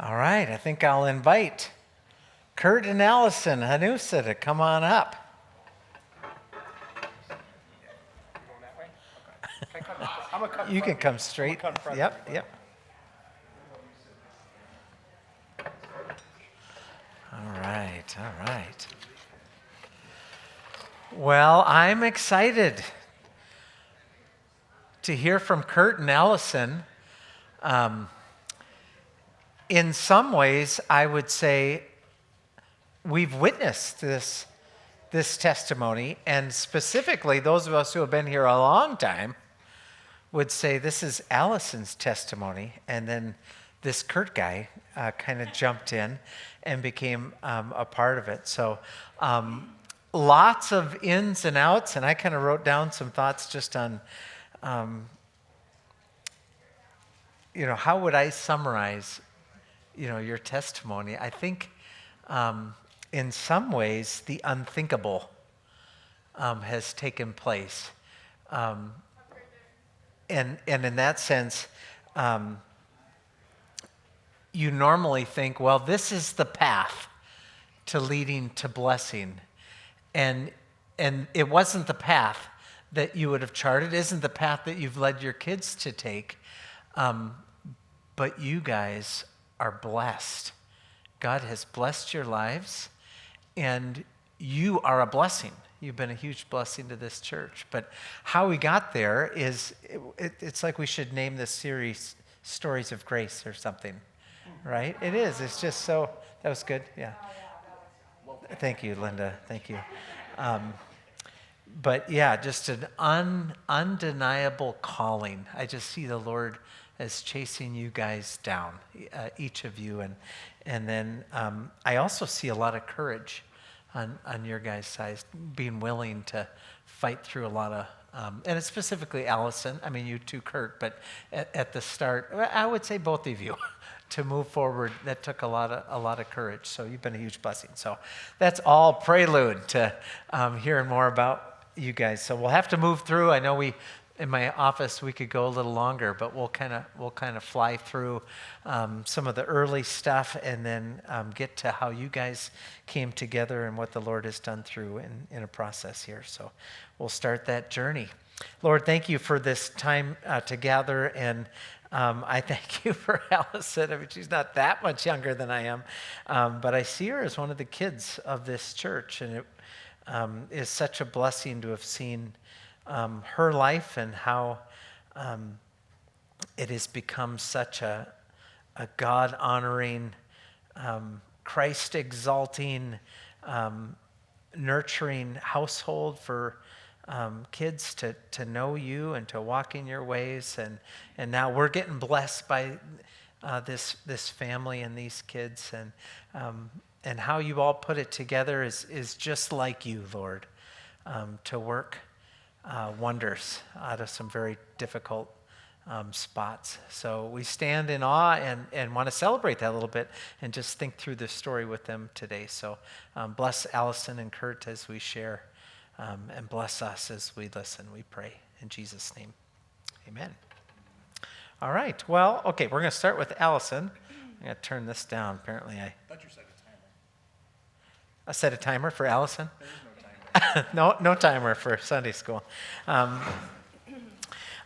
All right, I think I'll invite Kurt and Allison Hanusa to come on up. Going that way? Okay. I'm gonna come You can front. come straight. I'm gonna come front. Yep. All right. Well, I'm excited to hear from Kurt and Allison. In some ways, I would say we've witnessed this testimony, and specifically those of us who have been here a long time would say this is Allison's testimony, and then this Kurt guy kind of jumped in and became a part of it. So lots of ins and outs, and I kind of wrote down some thoughts just on, how would I summarize, your testimony? I think in some ways the unthinkable has taken place. And in that sense, you normally think, well, this is the path to leading to blessing. And it wasn't the path that you would have charted, isn't the path that you've led your kids to take. But you guys are blessed. God has blessed your lives, and you are a blessing. You've been a huge blessing to this church. But how we got there is, it's like we should name this series Stories of Grace or something, right? It is. It's just so, that was good, yeah. Thank you, Linda. Thank you. But yeah, just an undeniable calling. I just see the Lord as chasing you guys down, each of you. And then I also see a lot of courage on your guys' side, being willing to fight through a lot of, and it's specifically Allison, I mean you too, Kurt, but at the start, I would say both of you, to move forward, that took a lot of courage. So you've been a huge blessing. So that's all prelude to hearing more about you guys. So we'll have to move through. I know in my office we could go a little longer, but we'll kind of fly through some of the early stuff and then get to how you guys came together and what the Lord has done through in a process here. So we'll start that journey. Lord, thank you for this time to gather, and I thank you for Allison. I mean, she's not that much younger than I am, but I see her as one of the kids of this church, and it is such a blessing to have seen her life and how it has become such a God-honoring, Christ-exalting, nurturing household for kids to know you and to walk in your ways. And now we're getting blessed by this family and these kids. And how you all put it together is just like you, Lord, to work wonders out of some very difficult spots. So we stand in awe and want to celebrate that a little bit and just think through this story with them today. So bless Allison and Kurt as we share, and bless us as we listen, we pray. In Jesus' name, amen. All right, well, okay, we're going to start with Allison. I'm going to turn this down. Apparently I Thought you set a timer. I set a timer for Allison. There is no timer. No timer for Sunday school. All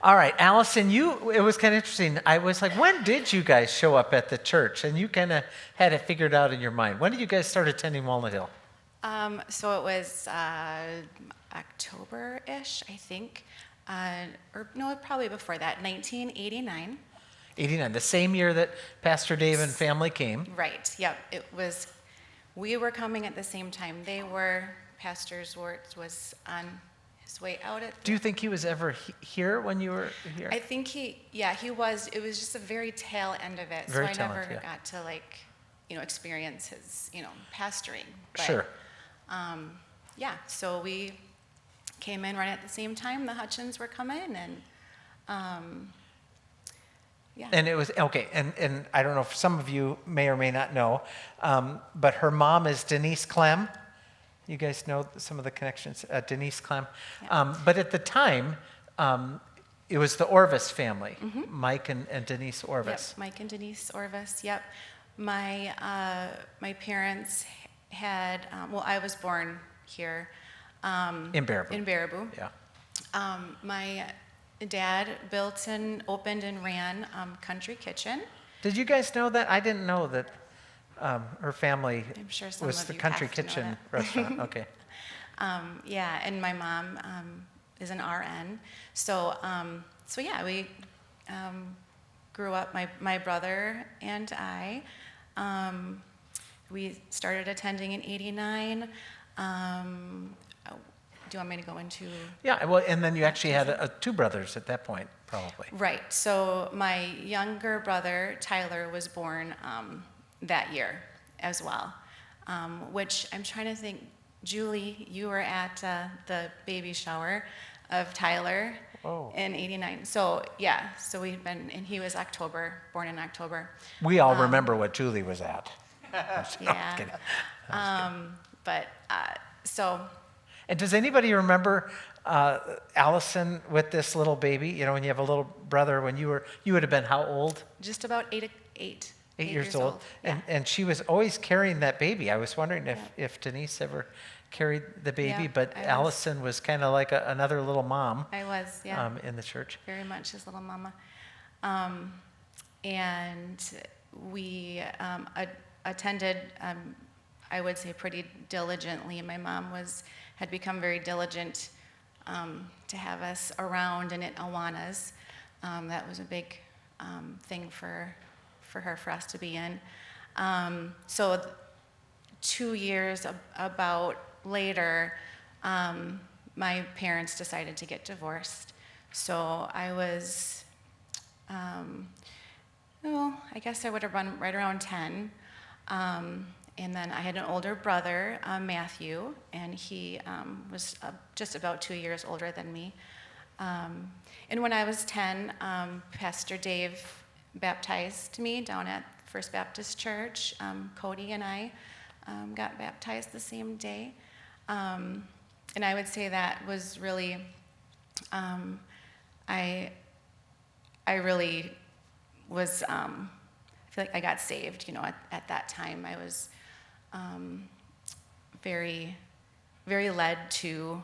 right, Allison, it was kind of interesting. I was like, when did you guys show up at the church? And you kind of had it figured out in your mind. When did you guys start attending Walnut Hill? So it was October-ish, I think. Or no, probably before that, 1989. 89, the same year that Pastor Dave and family came. Right, yep. We were coming at the same time. Pastor Zwartz was on his way out at... Do you think he was ever here when you were here? I think he was. It was just a very tail end of it. Very so I tail never end, yeah. got to experience his, pastoring. But, Sure. So we came in right at the same time the Hutchins were coming, and yeah. And it was, okay, and I don't know if some of you may or may not know, but her mom is Denise Clem. You guys know some of the connections, Denise Clem. Yeah. But at the time, it was the Orvis family, Mm-hmm. Mike and Denise Orvis. Yep, Mike and Denise Orvis, yep. My parents had, well, I was born here. In Baraboo. In Baraboo. Yeah. My dad built and opened and ran Country Kitchen. Did you guys know that? I didn't know that her family I'm sure some was of the you Country have to know Kitchen that. restaurant. Okay. Yeah, and my mom is an RN. So, yeah, we grew up, my brother and I. We started attending in '89. Do you want me to go into? Yeah, well, and then you actually had two brothers at that point, probably. Right. So my younger brother, Tyler, was born that year as well, which I'm trying to think. Julie, you were at the baby shower of Tyler in '89. So, yeah, so we've been, and he was born in October. We all remember what Julie was at. Yeah. Kidding. So, And does anybody remember Allison with this little baby? You know, when you have a little brother, when you would have been how old? just about eight 8 years old. Yeah. And she was always carrying that baby. I was wondering if Denise ever carried the baby, Yeah, but I was. Allison was kind of like another little mom I was, yeah. in the church. Very much his little mama. And we attended, I would say, pretty diligently. My mom had become very diligent to have us around and at Awanas. That was a big thing for her, for us to be in. So 2 years about later, my parents decided to get divorced. So I was, I guess I would have run right around 10. And then I had an older brother, Matthew, and he was just about 2 years older than me. And when I was 10, Pastor Dave baptized me down at First Baptist Church. Cody and I got baptized the same day. And I would say that was really, I really was, I feel like I got saved, at that time. I was very, very led to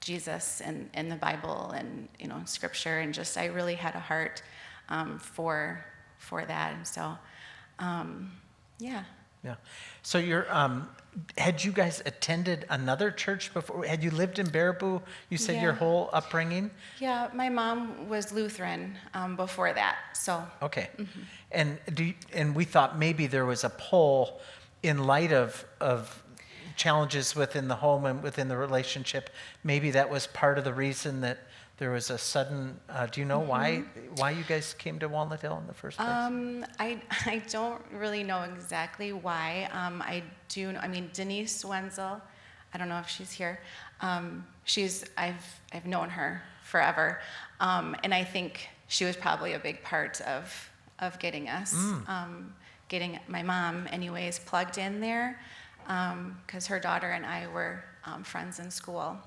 Jesus and the Bible and, Scripture, and just, I really had a heart for that. And so, yeah. Yeah. So had you guys attended another church before? Had you lived in Baraboo, you said, your Yeah. whole upbringing? Yeah, my mom was Lutheran before that, so. Okay. And and we thought maybe there was a pull in light of challenges within the home and within the relationship. Maybe that was part of the reason that there was a sudden, do you know why you guys came to Walnut Hill in the first place? I don't really know exactly why. I do, Denise Wenzel, I don't know if she's here. I've known her forever. And I think she was probably a big part of getting us, getting my mom anyways plugged in there, because her daughter and I were friends in school.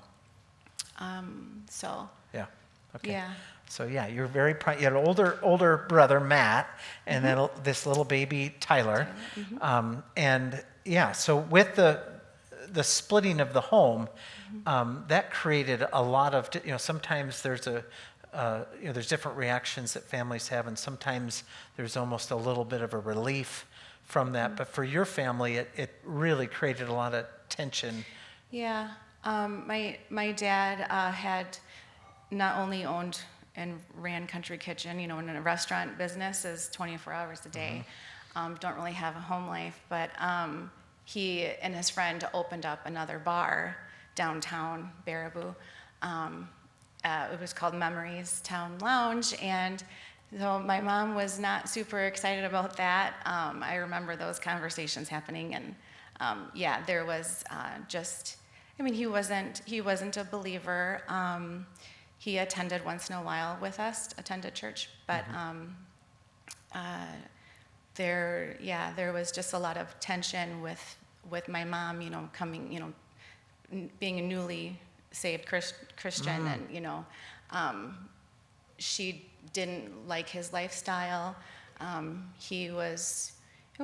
So. Yeah. Okay. Yeah. So yeah, you're you had an older brother, Matt, and then this little baby, Tyler. And yeah, so with the splitting of the home, that created a lot of, sometimes there's there's different reactions that families have, and sometimes there's almost a little bit of a relief from that. But for your family, it really created a lot of tension. Yeah. My dad had not only owned and ran Country Kitchen, in a restaurant business is 24 hours a day. Don't really have a home life, but he and his friend opened up another bar downtown Baraboo. It was called Memories Town Lounge, and so my mom was not super excited about that. I remember those conversations happening, and yeah, there was he wasn't a believer. He attended once in a while with us, attended church, but there was just a lot of tension with my mom, coming, being a newly saved Christian, and she didn't like his lifestyle. He was, he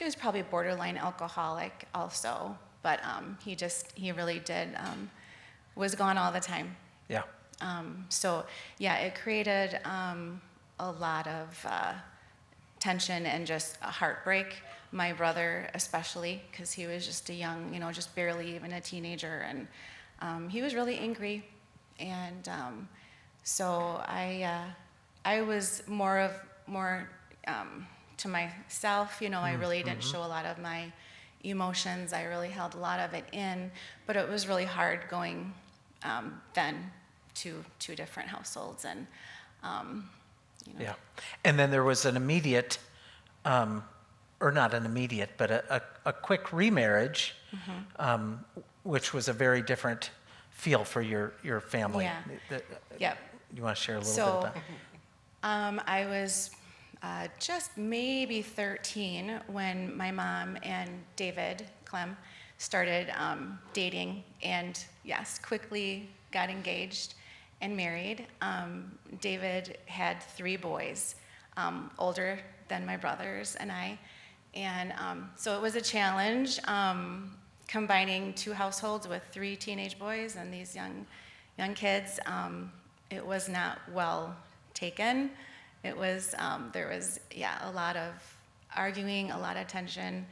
was probably borderline alcoholic also, but he really did, was gone all the time. Yeah. So yeah, it created a lot of tension and just a heartbreak. My brother especially, because he was just a young, just barely even a teenager, and he was really angry. And so I was more to myself. I really didn't show a lot of my emotions. I really held a lot of it in, but it was really hard going then to two different households. And Yeah. And then there was an immediate, or not an immediate, but a quick remarriage, which was a very different feel for your family. Yeah. Yep. You want to share a little So, bit about I was just maybe 13 when my mom and David Clem started dating, and yes, quickly got engaged and married. David had 3 boys, older than my brothers and I, and so it was a challenge combining 2 households with 3 teenage boys and these young kids. It was not well taken. It was there was a lot of arguing, a lot of tension.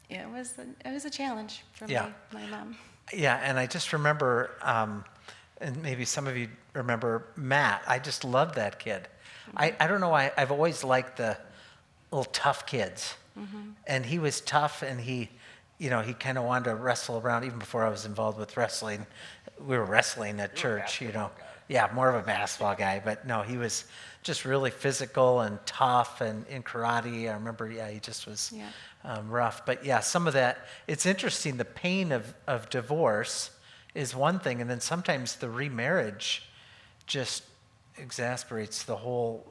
It was a challenge for my mom. Yeah, and I just remember, and maybe some of you remember Matt. I just loved that kid. I don't know why, I've always liked the little tough kids. And he was tough, and he kind of wanted to wrestle around. Even before I was involved with wrestling, we were wrestling at church, Yeah, more of a basketball guy, but no, he was just really physical and tough, and in karate, I remember, he just was rough. But yeah, some of that, it's interesting, the pain of divorce is one thing, and then sometimes the remarriage just exasperates all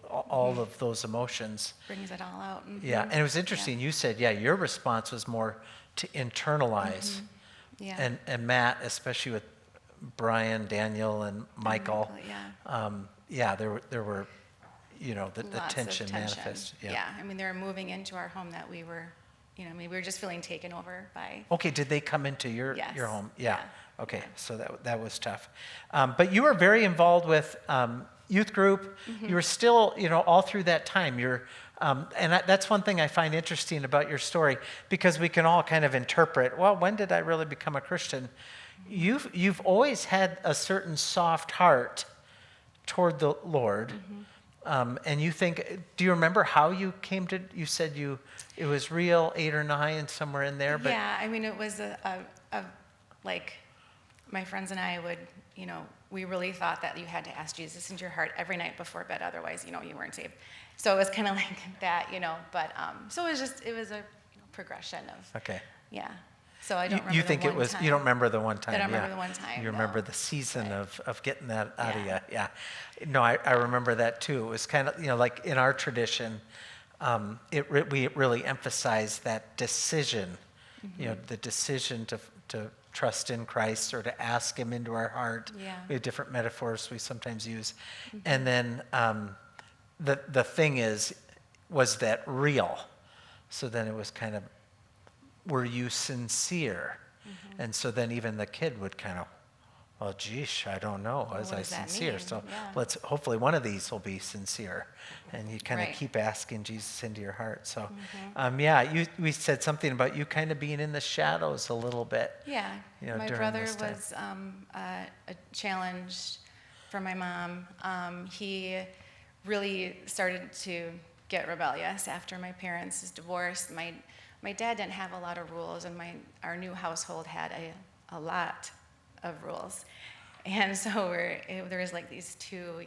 of those emotions. Brings it all out. Yeah, and it was interesting, you said, your response was more to internalize. Yeah. And Matt, especially with Brian, Daniel, and Michael, there were, the Lots tension of manifest. Yeah, I mean, they were moving into our home that we were, we were just feeling taken over by. Okay, did they come into your home? Yeah. Yeah. Okay, so that was tough. But you were very involved with youth group. You were still, all through that time. That's one thing I find interesting about your story, because we can all kind of interpret, well, when did I really become a Christian? You've always had a certain soft heart toward the Lord. And you think, do you remember how you came to, you said it was real 8 or 9, somewhere in there? But Yeah, I mean, it was like, my friends and I would, we really thought that you had to ask Jesus into your heart every night before bed, otherwise, you weren't saved. So it was kind of like that, but, so it was a progression of. Okay. Yeah. So I don't remember you think the it one was, time. you don't remember the one time. I don't remember the one time, You remember no. the season Right. of getting that out of you. Yeah. Yeah. No, I remember that too. It was kind of, like in our tradition, we really emphasized that decision, the decision to trust in Christ or to ask him into our heart. Yeah. We have different metaphors we sometimes use. And then the thing was that real? So then it was kind of, were you sincere? And so then even the kid would kind of, well, geesh, I don't know. Well, Was what I does that sincere? mean? So Yeah. hopefully one of these will be sincere. And you kind of Right. keep asking Jesus into your heart. So, we said something about you kind of being in the shadows a little bit. Yeah, my during brother this time. was a challenge for my mom. He really started to get rebellious after my parents' divorce. My dad didn't have a lot of rules, and our new household had a lot of rules. And so there was like these 2,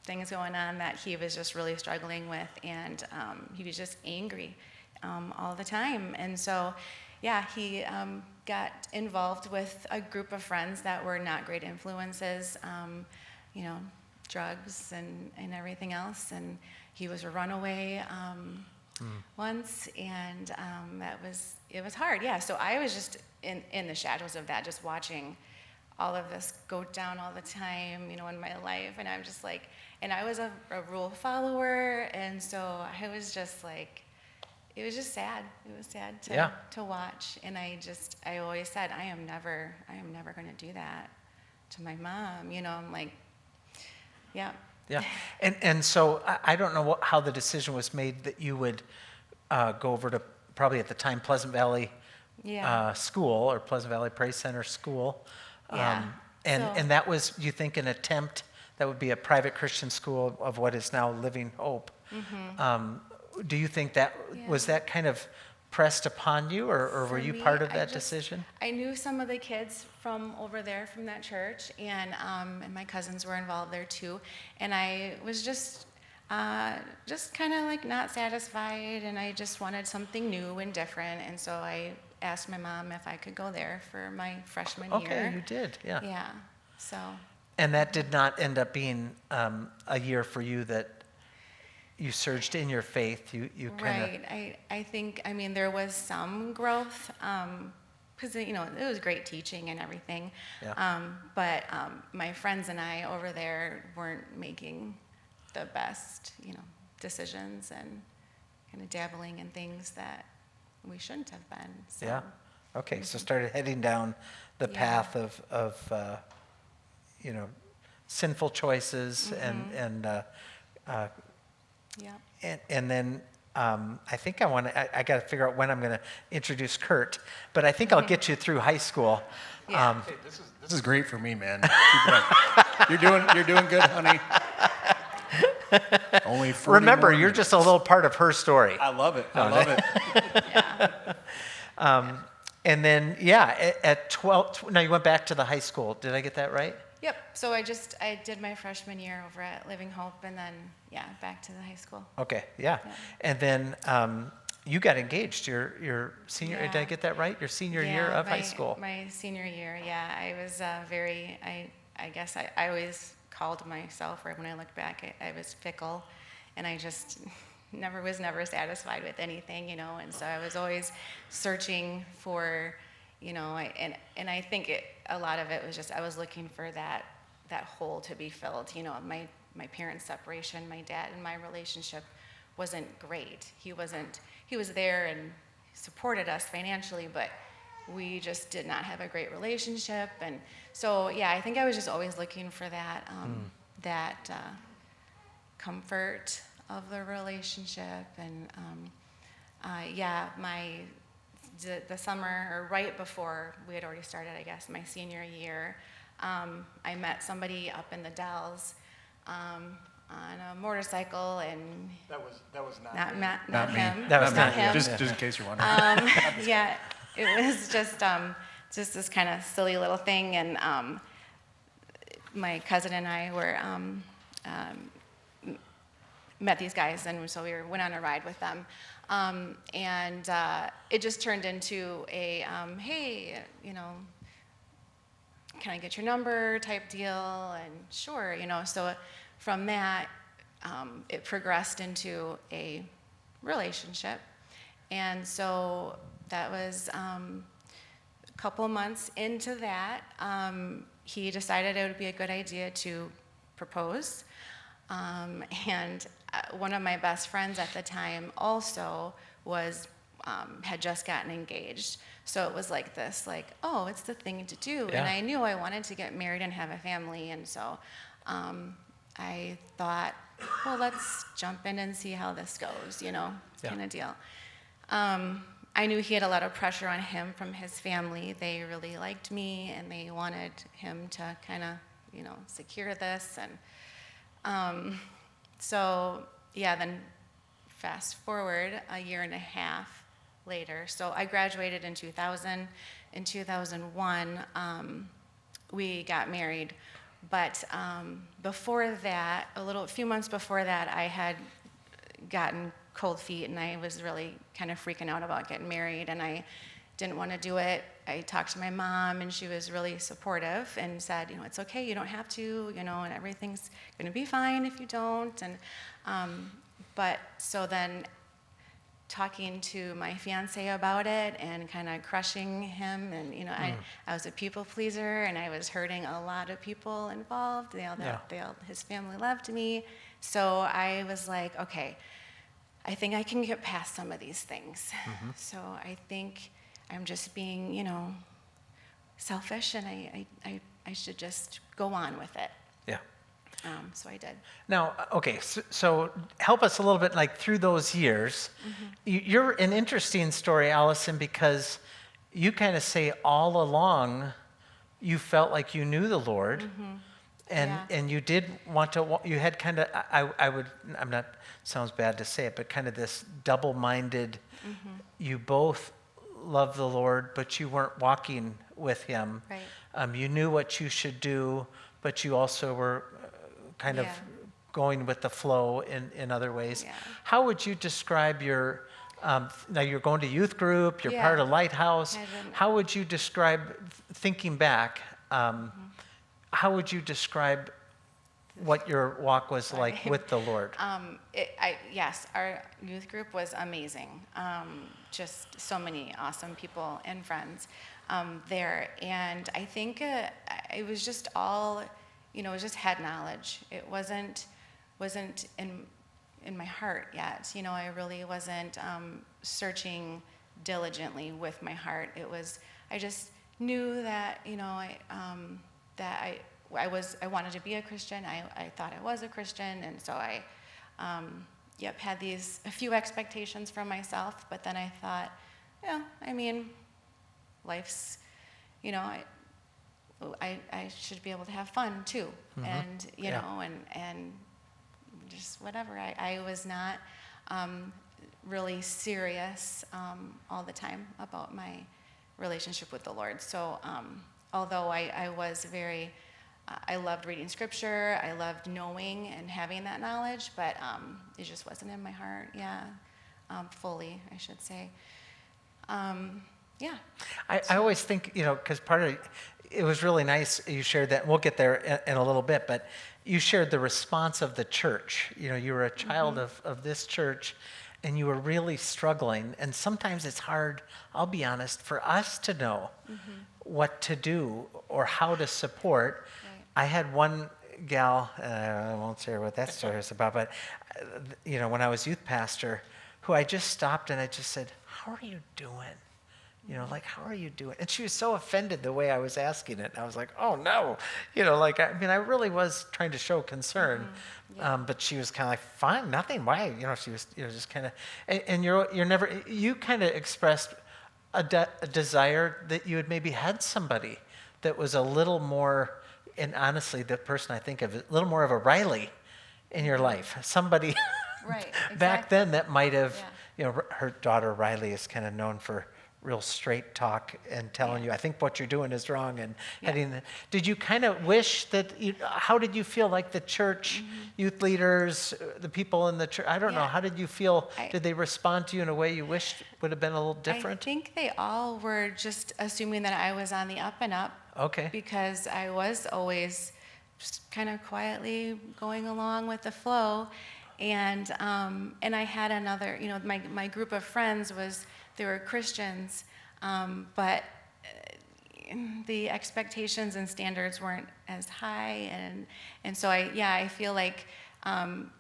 things going on that he was just really struggling with, and he was just angry all the time. And so, he got involved with a group of friends that were not great influences, drugs and everything else. And he was a runaway once, and it was hard. Yeah, so I was just in the shadows of that, just watching all of this go down all the time, in my life. And I'm just like, and I was a rule follower. And so I was just like, it was just sad. It was sad to watch. And I always said, I am never going to do that to my mom. I'm like, yeah. Yeah. And so I don't know how the decision was made that you would go over to probably at the time Pleasant Valley School or Pleasant Valley Praise Center School. Yeah. And that was, you think, an attempt that would be a private Christian school of what is now Living Hope. Do you think that was that kind of pressed upon you, or were you part of that decision? I knew some of the kids from over there from that church, and my cousins were involved there too. And I was just kind of like not satisfied, and I just wanted something new and different. And so I asked my mom if I could go there for my freshman year. Okay, you did, yeah. Yeah, so. And that did not end up being a year for you that you surged in your faith. You kind of... Right. I think, there was some growth, because, it was great teaching and everything. Yeah. But my friends and I over there weren't making the best, decisions and kind of dabbling in things that we shouldn't have been. So. Yeah. Okay. So started heading down the path of sinful choices and then I think I got to figure out when I'm going to introduce Kurt, but I think I'll get you through high school. Yeah. Hey, this is great for me, man. Keep it up. You're doing good, honey. Only 40 Remember, more you're minutes. just a little part of her story. I love it. I love it. Yeah. And then, at 12, now you went back to the high school. Did I get that right? Yep. So I did my freshman year over at Living Hope, and then back to the high school. Okay, yeah. And then you got engaged your senior. Yeah. Did I get that right? Your senior year of high school. My senior year, yeah. I was I guess I always called myself, or when I look back, I was fickle, and I just was never satisfied with anything, and so I was always searching for, and I think a lot of it was just I was looking for that hole to be filled. My parents' separation, my dad and my relationship wasn't great. He was there and supported us financially, but we just did not have a great relationship. And so, I think I was just always looking for that comfort of the relationship. And the summer, or right before we had already started, I guess, my senior year, I met somebody up in the Dells on a motorcycle, and That was not not me. him. That was not him. Just in case you're wondering. It was just this kind of silly little thing, and my cousin and I were met these guys, and so we went on a ride with them, and it just turned into a hey, can I get your number type deal, and sure, so from that it progressed into a relationship. And so that was a couple of months into that, he decided it would be a good idea to propose. And one of my best friends at the time also had just gotten engaged. So it was like this, oh, it's the thing to do. Yeah. And I knew I wanted to get married and have a family. And so I thought, well, let's jump in and see how this goes, kind of deal. I knew he had a lot of pressure on him from his family. They really liked me, and they wanted him to kind of, secure this. And then fast forward a year and a half later. So I graduated in 2000. In 2001, we got married. But before that, a few months before that, I had gotten cold feet, and I was really kind of freaking out about getting married, and I didn't want to do it. I talked to my mom, and she was really supportive and said, it's okay, you don't have to, and everything's going to be fine if you don't. And but so then talking to my fiance about it and kind of crushing him. And, I was a people pleaser, and I was hurting a lot of people involved. His family loved me. So I was like, okay, I think I can get past some of these things. So I think I'm just being, selfish, and I should just go on with it. Yeah. So I did. Now, okay, so help us a little bit, like through those years. You're an interesting story, Allison, because you kind of say all along you felt like you knew the Lord, and you did want to. You had kind of, I'm not. Sounds bad to say it, but kind of this double-minded. You both love the Lord, but you weren't walking with Him. Right. You knew what you should do, but you also were kind of going with the flow in other ways. Yeah. How would you describe your, now you're going to youth group, you're part of Lighthouse. How would you describe, thinking back, how would you describe what your walk was like with the Lord? Yes, our youth group was amazing. Just so many awesome people and friends there. And I think it was just all, it was just head knowledge. It wasn't in my heart yet. I really wasn't searching diligently with my heart. I just knew that, I wanted to be a Christian. I thought I was a Christian, and so I had a few expectations from myself, but then I thought, life's, I should be able to have fun too, and and just whatever. I was not really serious all the time about my relationship with the Lord. So although I was very, I loved reading scripture, I loved knowing and having that knowledge, but it just wasn't in my heart. Fully, I should say. I always think, because part of it was really nice you shared that. We'll get there in a little bit, but you shared the response of the church. You were a child of this church, and you were really struggling. And sometimes it's hard, I'll be honest, for us to know what to do or how to support. Right. I had one gal, I won't say what that story is about, but when I was youth pastor, who I just stopped and I just said, "How are you doing? How are you doing?" And she was so offended the way I was asking it. I was like, "Oh no," I really was trying to show concern, but she was kind of like, "Fine, nothing. Why?" She was, just kind of, and you kind of expressed a desire that you had maybe had somebody that was a little more, and honestly, the person I think of, a little more of a Riley in your life, somebody right, exactly. back then that might have, her daughter Riley is kind of known for real straight talk and telling you, I think what you're doing is wrong, and did you kind of wish that, how did you feel like the church, youth leaders, the people in the church, I don't know, how did you feel, did they respond to you in a way you wished would have been a little different? I think they all were just assuming that I was on the up and up. Okay. Because I was always just kind of quietly going along with the flow. And I had another, my group of friends they were Christians, but the expectations and standards weren't as high, and so I feel like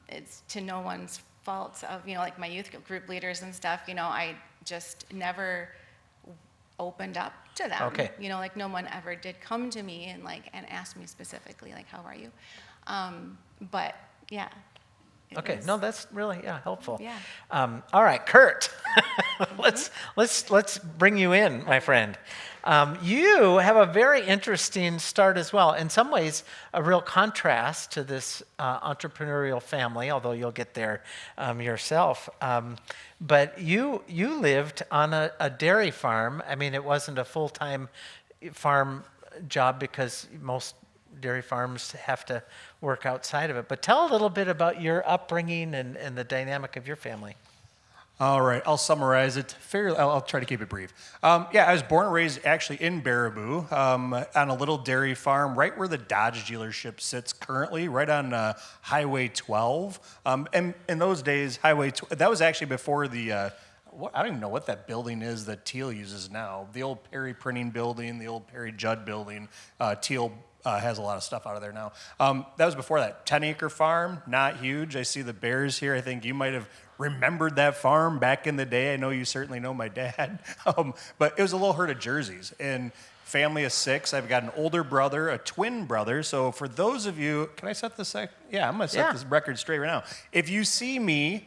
it's to no one's fault of like my youth group leaders and stuff. I just never opened up to them. Okay. Like no one ever did come to me and ask me specifically like, how are you? But yeah. Okay, no, that's really helpful. Yeah. All right, Kurt, let's bring you in, my friend. You have a very interesting start as well. In some ways, a real contrast to this entrepreneurial family, although you'll get there yourself. But you lived on a dairy farm. I mean, it wasn't a full-time farm job because most dairy farms have to work outside of it. But tell a little bit about your upbringing and the dynamic of your family. All right, I'll summarize it fairly. I'll try to keep it brief. I was born and raised actually in Baraboo on a little dairy farm right where the Dodge dealership sits currently, right on Highway 12. And in those days, that was actually before the I don't even know what that building is that Teal uses now. The old Perry Printing Building, the old Perry Judd Building. Teal has a lot of stuff out of there now. That was before that. 10-acre farm, not huge. I see the bears here. I think you might have remembered that farm back in the day. I know you certainly know my dad. But it was a little herd of Jerseys. And family of 6. I've got an older brother, a twin brother. So for those of you, can I set this? Yeah, I'm going to set this record straight right now. If you see me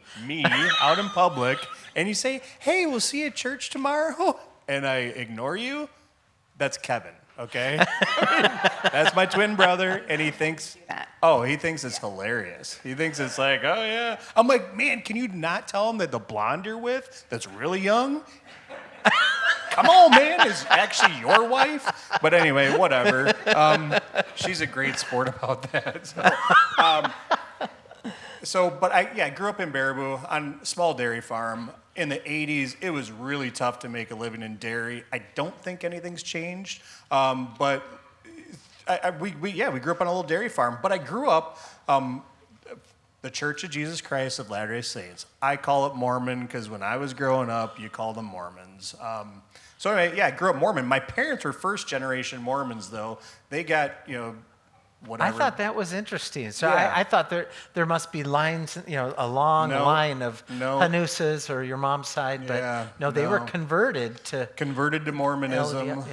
out in public, and you say, hey, we'll see you at church tomorrow, and I ignore you, that's Kevin, okay? That's my twin brother, and he thinks it's hilarious. He thinks it's like, oh, yeah. I'm like, man, can you not tell him that the blonde you're with that's really young, come on, man, is actually your wife? But anyway, whatever. She's a great sport about that. But I grew up in Baraboo on a small dairy farm. In the 80s, it was really tough to make a living in dairy. I don't think anything's changed. But we grew up on a little dairy farm. But I grew up the Church of Jesus Christ of Latter-day Saints. I call it Mormon because when I was growing up, you called them Mormons. So anyway, I grew up Mormon. My parents were first-generation Mormons, though. They got, whatever. I thought that was interesting. So I thought there must be lines, a long line of Hanusas or your mom's side, but they were converted to Mormonism.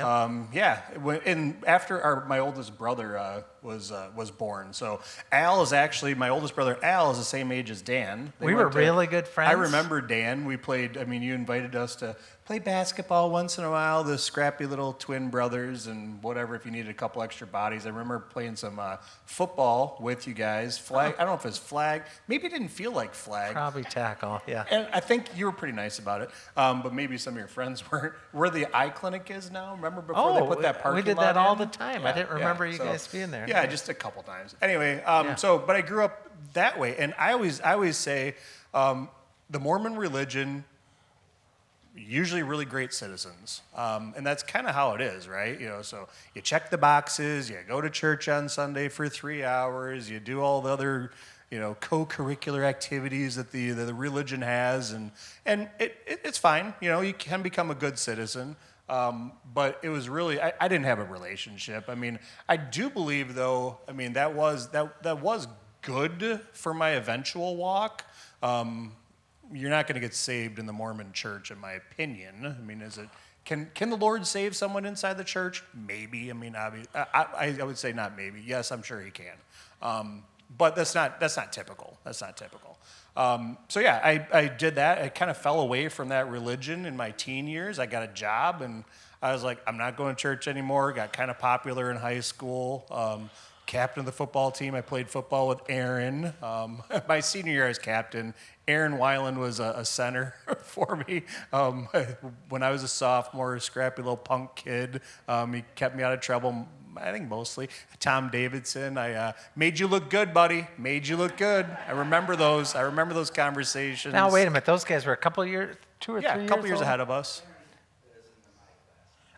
And after my oldest brother was born. So Al is actually, my oldest brother Al is the same age as Dan. We were really good friends. I remember Dan. We played, you invited us to play basketball once in a while, the scrappy little twin brothers and whatever, if you needed a couple extra bodies. I remember playing some football with you guys. Flag, I don't know if it was flag. Maybe it didn't feel like flag. Probably tackle, yeah. And I think you were pretty nice about it, but maybe some of your friends weren't. Where the eye clinic is now, remember before they put that parking lot we did that all in? the time. I didn't remember you guys being there. Yeah, just a couple times. Anyway, but I grew up that way, and I always say the Mormon religion, usually really great citizens. And that's kind of how it is, right? So you check the boxes, you go to church on Sunday for 3 hours, you do all the other, co-curricular activities that the religion has, and it's fine. You can become a good citizen. But it was really, I didn't have a relationship. I do believe, though, that was good for my eventual walk. You're not going to get saved in the Mormon church, in my opinion. Is it? Can the Lord save someone inside the church? Maybe. I would say not maybe. Yes, I'm sure He can. But that's not typical. That's not typical. I did that. I kind of fell away from that religion in my teen years. I got a job, and I was like, I'm not going to church anymore. Got kind of popular in high school. Captain of the football team. I played football with Aaron. My senior year, I was captain. Aaron Weiland was a center for me. When I was a sophomore, a scrappy little punk kid. He kept me out of trouble, I think mostly. Tom Davidson, I made you look good, buddy. Made you look good. I remember those conversations. Now, wait a minute. Those guys were a couple years, 2 or 3 years old? Yeah, a couple years ahead of us.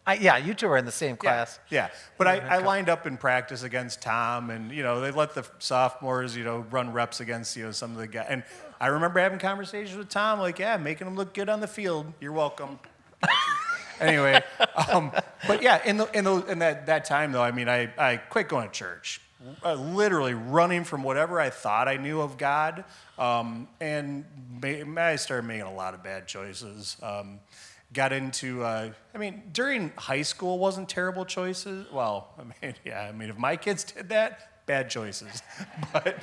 You two were in the same class. Yeah. But I lined up in practice against Tom, and, they let the sophomores, run reps against, some of the guys. And I remember having conversations with Tom, like, making them look good on the field. You're welcome. Anyway, but yeah, in that time, though, I quit going to church. Literally running from whatever I thought I knew of God, and I started making a lot of bad choices. Got into, during high school wasn't terrible choices. Well, if my kids did that, bad choices. But,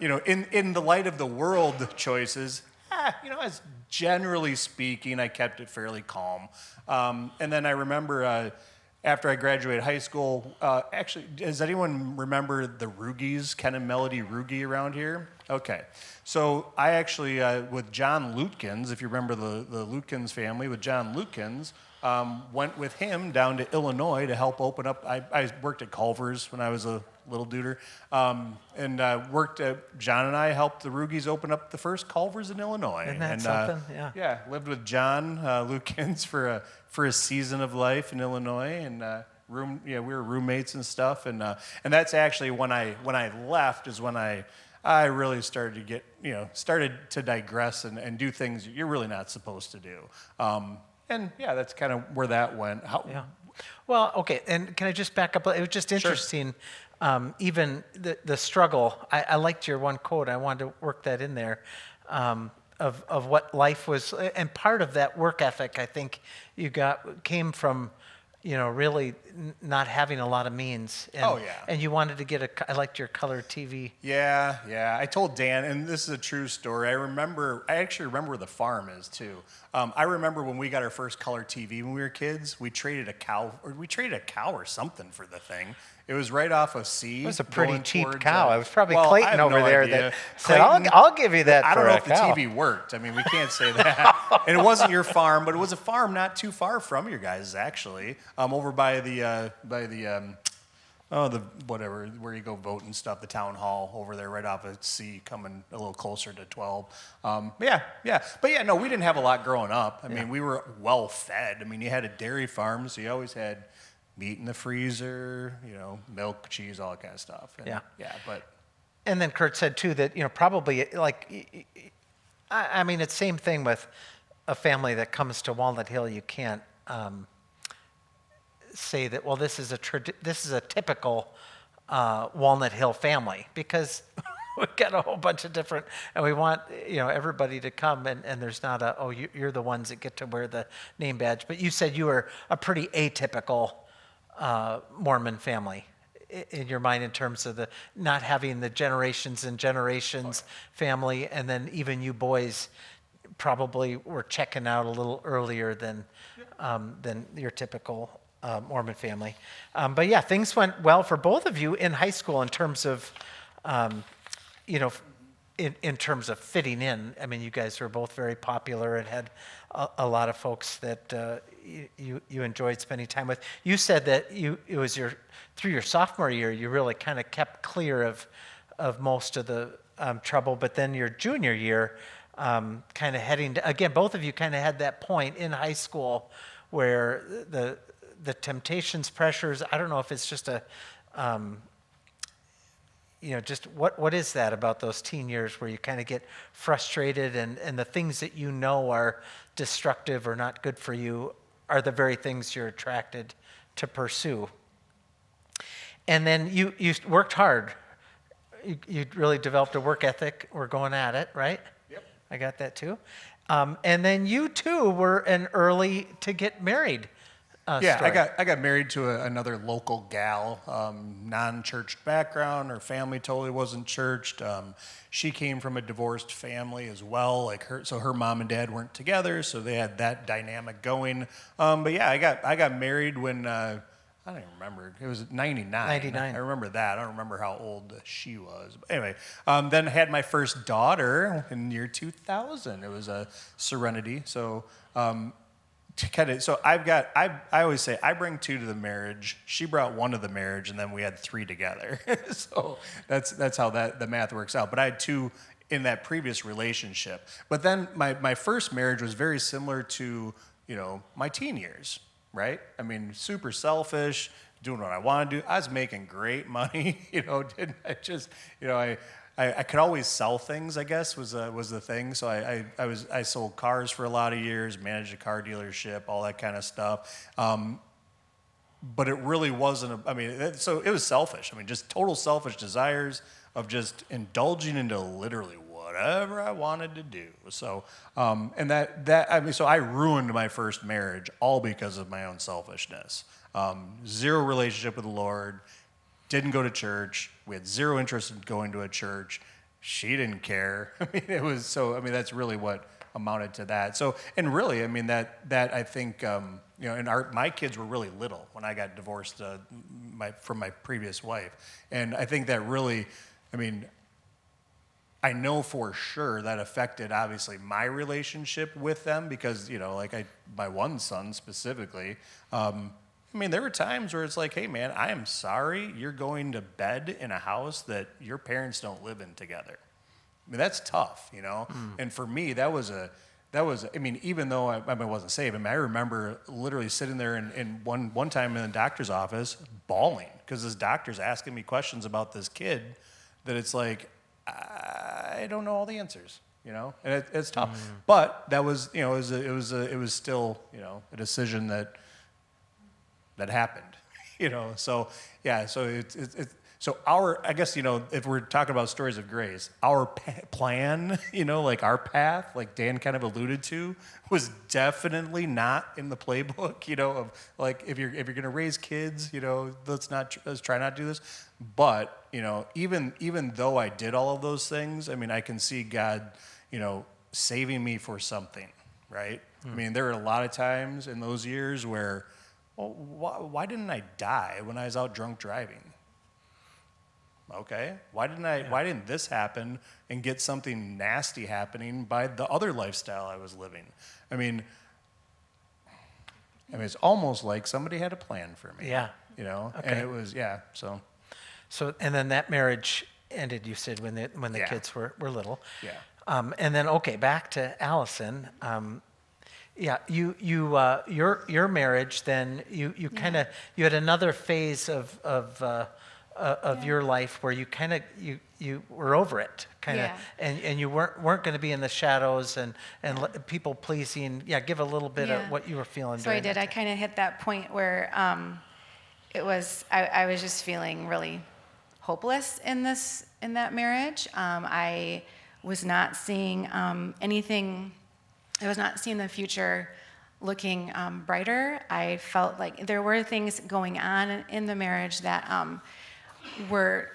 in the light of the world choices, as generally speaking, I kept it fairly calm. And then I remember after I graduated high school, actually, does anyone remember the Rugies, Ken and Melody Rugi around here? Okay. So I actually, with John Lutkins, if you remember the Lutkins family, with John Lutkins, went with him down to Illinois to help open up. I worked at Culver's when I was a little duder, and John and I helped the Rugies open up the first Culver's in Illinois. Isn't that something? Yeah. Yeah, lived with John Lutkins for a season of life in Illinois, and we were roommates and stuff, and that's actually when I left is when I I really started to get, started to digress and do things you're really not supposed to do. And yeah, that's kind of where that went. Yeah. Well, okay, and can I just back up? It was just interesting, even the struggle. I liked your one quote. I wanted to work that in there, of what life was, and part of that work ethic, I think, came from, really not having a lot of means. And, and you wanted to get I liked your color TV. Yeah. I told Dan, and this is a true story. I actually remember where the farm is too. I remember when we got our first color TV when we were kids. We traded a cow or something for the thing. It was right off of C. It was a pretty cheap towards, cow. It was probably Clayton over there idea. that said, I'll give you that. I don't know if the cow. TV worked. I mean, we can't say that. And it wasn't your farm, but it was a farm not too far from your guys, actually, over by the whatever, where you go vote and stuff, the town hall over there, right off of C, coming a little closer to 12. Yeah. But yeah, no, we didn't have a lot growing up. I mean, we were well fed. I mean, you had a dairy farm, so you always had meat in the freezer, milk, cheese, all that kind of stuff. And, but. And then Kurt said too that, probably I mean, it's same thing with a family that comes to Walnut Hill. You can't say that, well, this is a typical Walnut Hill family, because we've got a whole bunch of different, and we want everybody to come, and there's not you're the ones that get to wear the name badge. But you said you were a pretty atypical Mormon family in your mind, in terms of the not having the generations and generations family, and then even you boys probably were checking out a little earlier than your typical Mormon family. But yeah, things went well for both of you in high school in terms of, in terms of fitting in. I mean, you guys were both very popular and had a lot of folks that you enjoyed spending time with. You said that it was through your sophomore year, you really kind of kept clear of most of the trouble, but then your junior year, kind of heading to, again, both of you kind of had that point in high school where the temptations, pressures, I don't know if it's just just what is that about those teen years where you kind of get frustrated, and the things that are destructive or not good for you are the very things you're attracted to pursue. And then you worked hard. You really developed a work ethic. We're going at it, right? Yep. I got that too. And then you too were an early to get married. Story. I got married to another local gal, non-church background. Her family totally wasn't churched. She came from a divorced family as well. So her mom and dad weren't together, so they had that dynamic going. But yeah, I got married when I don't even remember. It was 99. 99. I remember that. I don't remember how old she was. But anyway, then I had my first daughter in the year 2000. It was a Serenity. So. So I always say I bring two to the marriage. She brought one to the marriage, and then we had three together. So that's how the math works out. But I had two in that previous relationship. But then my first marriage was very similar to my teen years, right? I mean, super selfish, doing what I want to do. I was making great money, didn't I? Just I could always sell things, I guess, was the thing. So I sold cars for a lot of years, managed a car dealership, all that kind of stuff. But it really wasn't. So it was selfish. I mean, just total selfish desires of just indulging into literally whatever I wanted to do. So so I ruined my first marriage all because of my own selfishness. Zero relationship with the Lord. Didn't go to church. We had zero interest in going to a church. She didn't care. That's really what amounted to that. So, and really, that I think, my kids were really little when I got divorced from my previous wife. And I think that really, I know for sure that affected, obviously, my relationship with them because, my one son specifically, there were times where it's like, hey, man, I am sorry you're going to bed in a house that your parents don't live in together. That's tough, And for me, that was even though I wasn't saved, I remember literally sitting there in one time in the doctor's office bawling because this doctor's asking me questions about this kid that it's like, I don't know all the answers, and it's tough. But that was, it was still, a decision that happened, So yeah, so so I guess, if we're talking about stories of grace, our plan, like our path, like Dan kind of alluded to, was definitely not in the playbook, of like if you're gonna raise kids, let's try not to do this. But even though I did all of those things, I mean, I can see God, saving me for something, right? I mean, there are a lot of times in those years where, well, why didn't I die when I was out drunk driving? Okay, why didn't this happen and get something nasty happening by the other lifestyle I was living? I mean, it's almost like somebody had a plan for me. Yeah. Okay. And it was, so. So, and then that marriage ended, you said, when the kids were little. Yeah. And then, okay, back to Allison. Your marriage, then you kind of, you had another phase of your life where you kind of you were over it, kind of, and you weren't going to be in the shadows and people pleasing. Yeah, give a little bit of what you were feeling. So I did. I kind of hit that point where it was. I was just feeling really hopeless in that marriage. I was not seeing anything. I was not seeing the future looking brighter. I felt like there were things going on in the marriage that were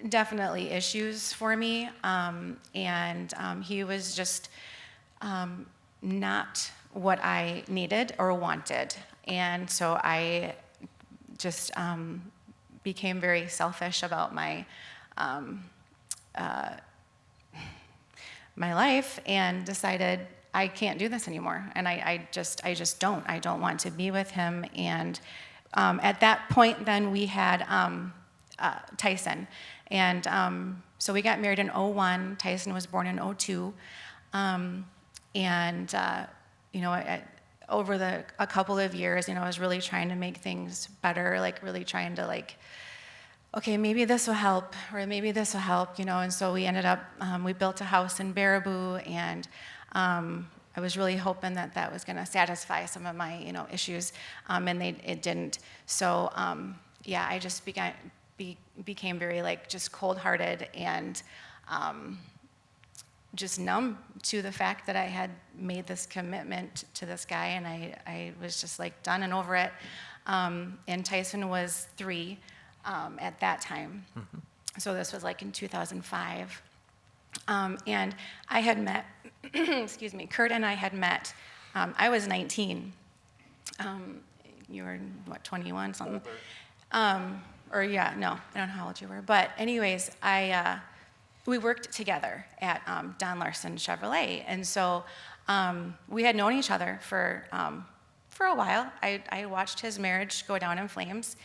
definitely issues for me, and he was just not what I needed or wanted, and so I just became very selfish about my life and decided I can't do this anymore, and I just don't. I don't want to be with him, and at that point, then we had Tyson. And so we got married in 2001. Tyson was born in 2002. Over a couple of years, I was really trying to make things better, like really trying to okay, maybe this will help, or maybe this will help, and so we ended up, we built a house in Baraboo, and I was really hoping that was gonna satisfy some of my, issues, and it didn't. So, I just became very just cold-hearted and just numb to the fact that I had made this commitment to this guy, and I was just done and over it. And Tyson was 3 at that time. Mm-hmm. So this was in 2005. And I had met, excuse me, Kurt and I had met, I was 19. You were, 21, something? I don't know how old you were. But anyways, we worked together at Don Larson Chevrolet. And so we had known each other for a while. I watched his marriage go down in flames.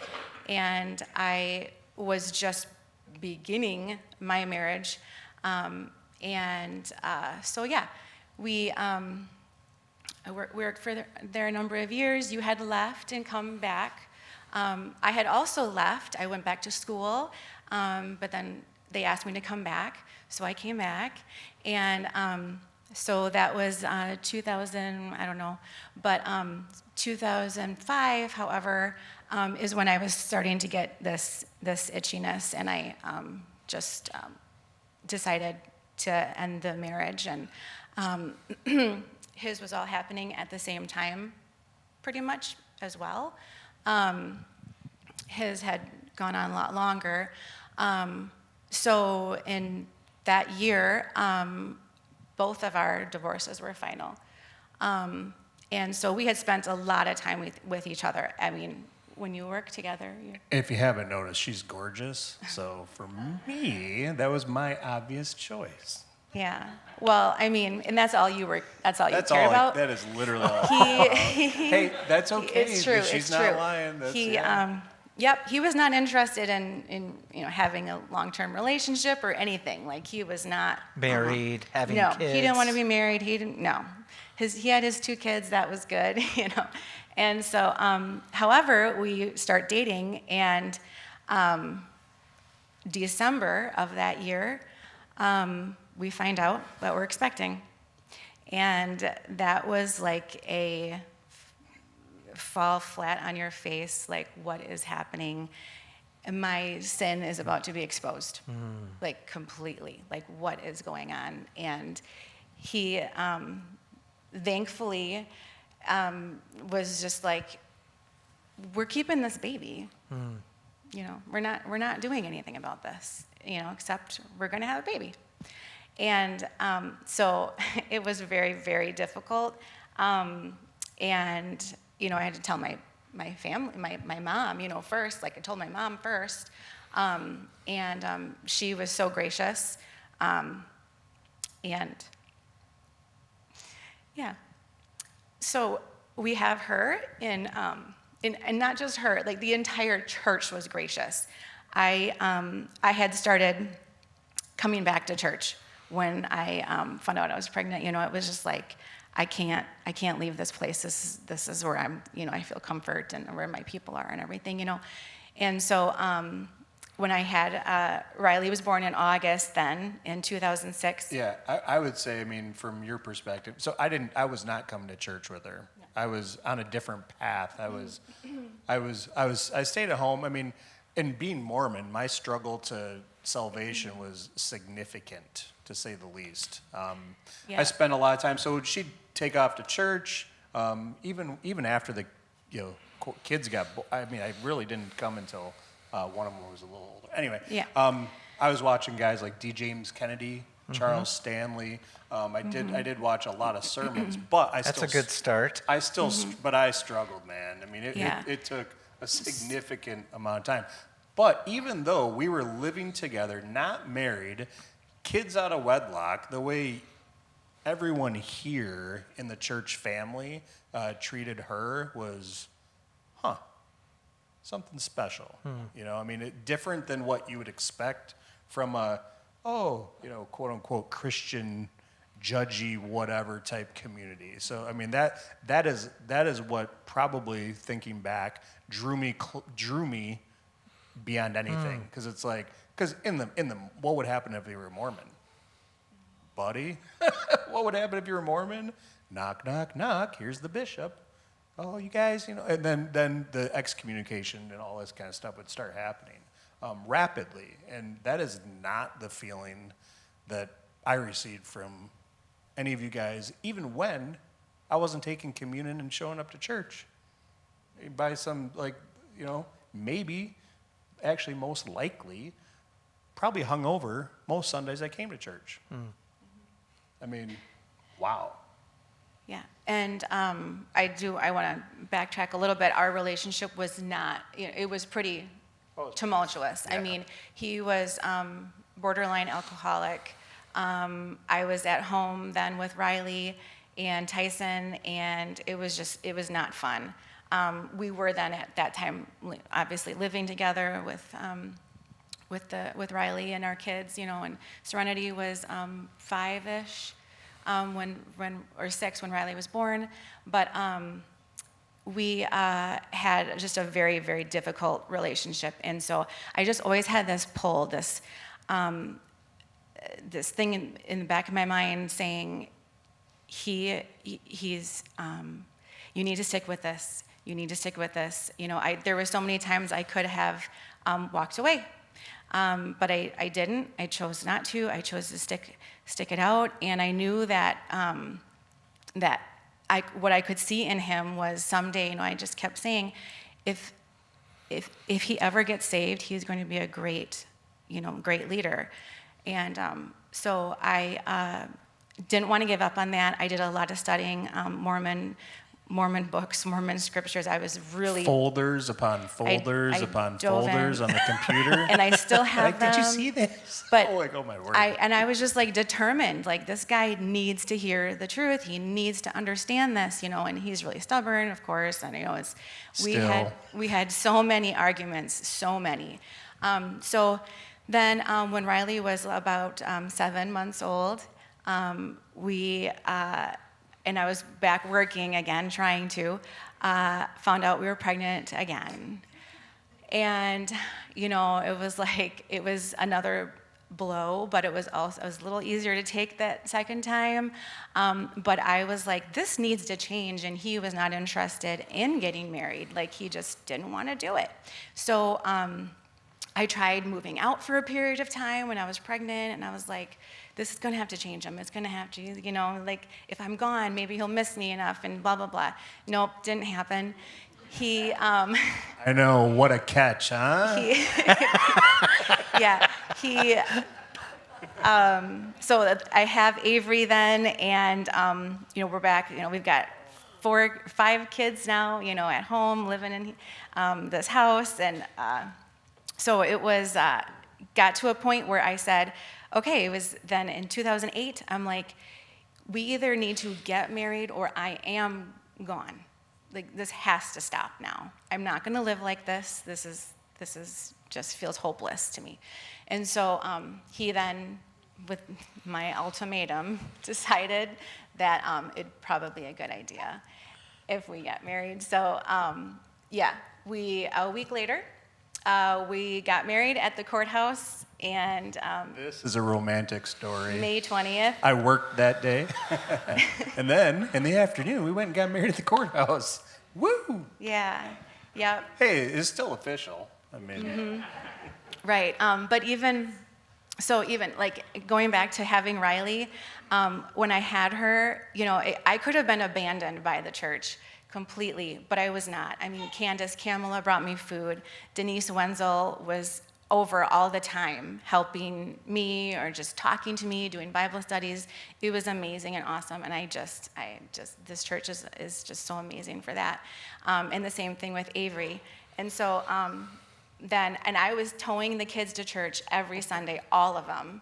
And I was just beginning my marriage. We worked for there a number of years. You had left and come back. I had also left. I went back to school, but then they asked me to come back, so I came back. And so that was 2000, I don't know, but 2005, however, is when I was starting to get this itchiness, and I just decided to end the marriage. And his was all happening at the same time, pretty much as well. His had gone on a lot longer. So in that year, both of our divorces were final. And so we had spent a lot of time with each other. I mean, when you work together. If you haven't noticed, she's gorgeous. So for me, that was my obvious choice. Yeah. Well, I mean, and that's all you care about. That is literally all. Hey, that's okay. It's true. She's not lying. Yep. He was not interested in having a long-term relationship or anything. He was not married, having kids. No, he didn't want to be married. He didn't. No, he had his 2 kids. That was good. And so, however, we start dating, and December of that year, we find out that we're expecting. And that was like a fall flat on your face, like, what is happening? And my sin is about to be exposed, like completely, like what is going on? And he, thankfully, was just like, we're keeping this baby. You know, we're not doing anything about this, you know, except we're going to have a baby. And so it was very, very difficult. And, you know, I had to tell my family, my mom, you know, first, like I told my mom first. And she was so gracious. And yeah. So we have her and not just her, like the entire church was gracious. I had started coming back to church when I found out I was pregnant. You know, it was just like, I can't leave this place. This is where I'm, you know, I feel comfort and where my people are and everything, you know. And so when I had, Riley was born in August then, in 2006. Yeah, I would say, I mean, from your perspective, so I was not coming to church with her. No. I was on a different path. I stayed at home. I mean, in being Mormon, my struggle to salvation was significant, to say the least. I spent a lot of time, so she'd take off to church, even after the, you know, kids got, I mean, I really didn't come until one of them was a little older. Anyway, I was watching guys like D. James Kennedy, Charles Stanley. I did watch a lot of sermons, but That's a good start. But I struggled, man. I mean, it took a significant amount of time. But even though we were living together, not married, kids out of wedlock, the way everyone here in the church family treated her was, something special. You know, I mean, different than what you would expect from a, you know, quote unquote Christian, judgy, whatever type community. So, I mean, that is what probably, thinking back, drew me beyond anything. Because it's like, because in the what would happen if you were Mormon? Buddy, what would happen if you were Mormon? Knock, knock, knock. Here's the bishop. Oh, you guys, you know, and then the excommunication and all this kind of stuff would start happening rapidly, and that is not the feeling that I received from any of you guys, even when I wasn't taking communion and showing up to church. By some, like, you know, maybe, actually most likely, probably hungover most Sundays I came to church. I mean, wow. Yeah, and I want to backtrack a little bit. Our relationship was not, you know, it was pretty tumultuous. Yeah. I mean, he was borderline alcoholic. I was at home then with Riley and Tyson, and it was not fun. We were then at that time obviously living together with Riley and our kids, you know, and Serenity was 5-ish. Or 6 when Riley was born, but we had just a very, very difficult relationship, and so I just always had this pull, this thing in the back of my mind saying, he's you need to stick with this. You need to stick with this. You know, there were so many times I could have walked away. But I didn't. I chose not to. I chose to stick it out, and I knew that what I could see in him was someday. You know, I just kept saying, if he ever gets saved, he's going to be a great leader, and so I didn't want to give up on that. I did a lot of studying Mormon books, Mormon scriptures. I was really folders upon folders upon folders on the computer, and I still have them. Did you see this? But oh my word! I was just like determined. Like, this guy needs to hear the truth. He needs to understand this, you know. And he's really stubborn, of course. And you know, we had so many arguments, so many. So then when Riley was about 7 months old, and I was back working again, trying to, found out we were pregnant again. And, you know, it was another blow, but it was a little easier to take that second time. But I was like, this needs to change, and he was not interested in getting married. Like, he just didn't want to do it. So I tried moving out for a period of time when I was pregnant, and I was like, this is going to have to change him. It's going to have to, like, if I'm gone, maybe he'll miss me enough, and blah, blah, blah. Nope, didn't happen. He, I know, what a catch, huh? So I have Avery then, and, we're back, we've got 5 kids now, at home, living in this house, and so it was, got to a point where I said, okay, it was then in 2008, I'm like, we either need to get married or I am gone. Like, this has to stop now. I'm not gonna live like this. This is just feels hopeless to me. And so he then, with my ultimatum, decided that it'd probably be a good idea if we get married. So a week later, we got married at the courthouse, and This is a romantic story. May 20th. I worked that day. And then, in the afternoon, we went and got married at the courthouse. Woo! Yeah, yep. Hey, it's still official. I mean... Right, but even like going back to having Riley, when I had her, I could have been abandoned by the church completely, but I was not. I mean, Candace Kamala brought me food. Denise Wenzel was over all the time, helping me or just talking to me, doing Bible studies. It was amazing and awesome, and I just this church is just so amazing for that. And the same thing with Avery. And so then I was towing the kids to church every Sunday, all of them.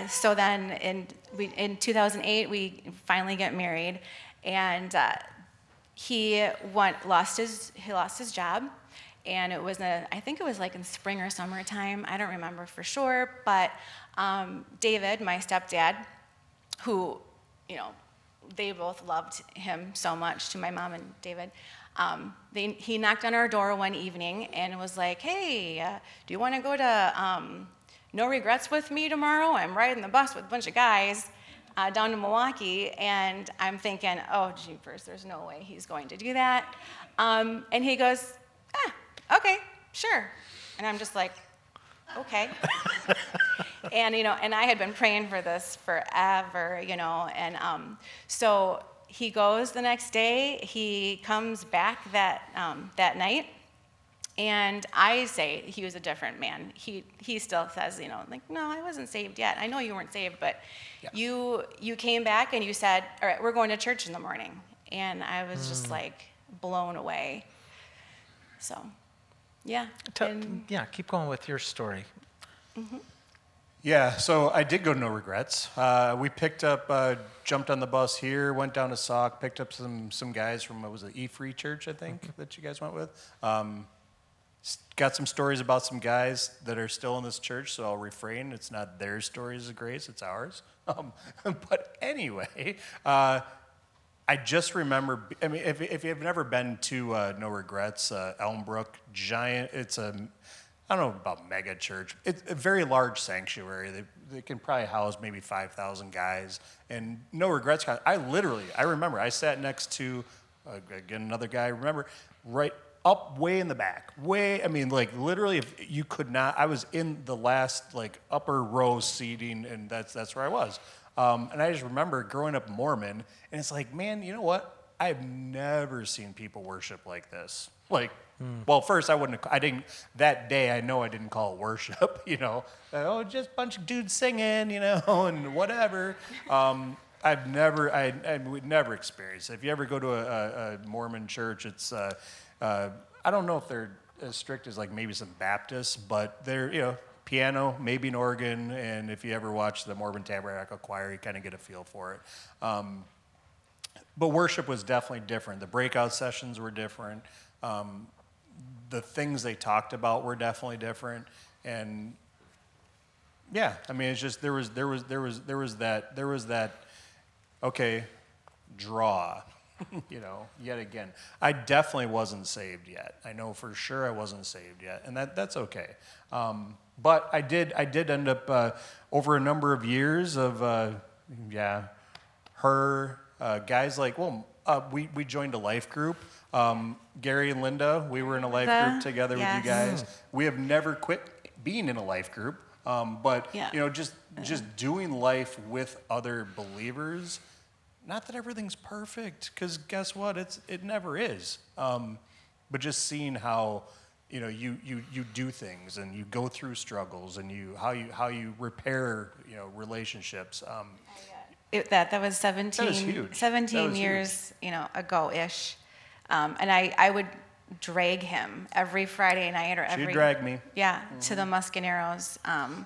So then in 2008, we finally get married, and he lost his job, and it was I think it was like in spring or summertime. I don't remember for sure, but David, my stepdad, who, they both loved him so much, to my mom and David. He knocked on our door one evening and was like, hey, do you want to go to No Regrets with me tomorrow? I'm riding the bus with a bunch of guys down to Milwaukee. And I'm thinking, oh, jeepers, there's no way he's going to do that. And he goes, okay, sure. And I'm just like, okay. And, and I had been praying for this forever, and so he goes the next day. He comes back that night, and I say he was a different man. He still says, like, no, I wasn't saved yet. I know you weren't saved, but you came back and you said, all right, we're going to church in the morning. And I was just like blown away. So, yeah. Keep going with your story. Mm-hmm. Yeah, so I did go to No Regrets. We picked up, jumped on the bus here, went down to Sauk, picked up some guys from, what was it, E-Free Church, I think, that you guys went with. Got some stories about some guys that are still in this church, so I'll refrain. It's not their stories of grace, it's ours. But anyway, I just remember, I mean, if you've never been to No Regrets, Elmbrook, giant, it's I don't know about mega church. It's a very large sanctuary. They can probably house maybe 5,000 guys. And No Regrets. I remember, I sat next to, again, another guy, remember, right up way in the back. Literally, if you could not, I was in the last, upper row seating, and that's where I was. And I just remember growing up Mormon, and it's like, man, you know what? I've never seen people worship like this. Well, first that day I know I didn't call it worship, just a bunch of dudes singing, and whatever. I would never experience it. If you ever go to a Mormon church, it's, I don't know if they're as strict as maybe some Baptists, but they're, piano, maybe an organ, and if you ever watch the Mormon Tabernacle Choir, you kind of get a feel for it. But worship was definitely different. The breakout sessions were different. The things they talked about were definitely different, and yeah, I mean, it's just there was that okay, draw. Yet again. I definitely wasn't saved yet. I know for sure I wasn't saved yet, and that's okay. But I did end up over a number of years of guys like we joined a life group. Gary and Linda, we were in a life group together with you guys. We have never quit being in a life group, but just doing life with other believers. Not that everything's perfect, because guess what? It never is. But just seeing how you do things and you go through struggles and how you repair relationships. That was 17, That was huge. 17 years ago-ish, and I would drag him every Friday night or every. She'd drag me. Yeah, to the Muscaneros. And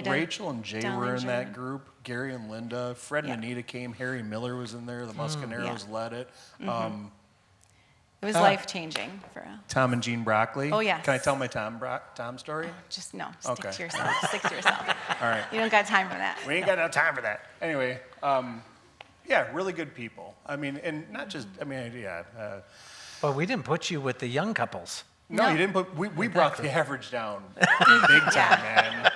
Rachel and Jay were in Dellinger. that group. Gary and Linda, Fred and Anita came. Harry Miller was in there. The Muscaneros led it. It was life-changing for Tom and Jean Broccoli. Oh, yes. Can I tell my Tom story? Just stick Okay. to yourself. Stick to yourself. All right. You don't got time for that. We ain't got enough time for that. Anyway, really good people. I mean, and not just, But we didn't put you with the young couples. No, you didn't put, we brought the average down big time, man,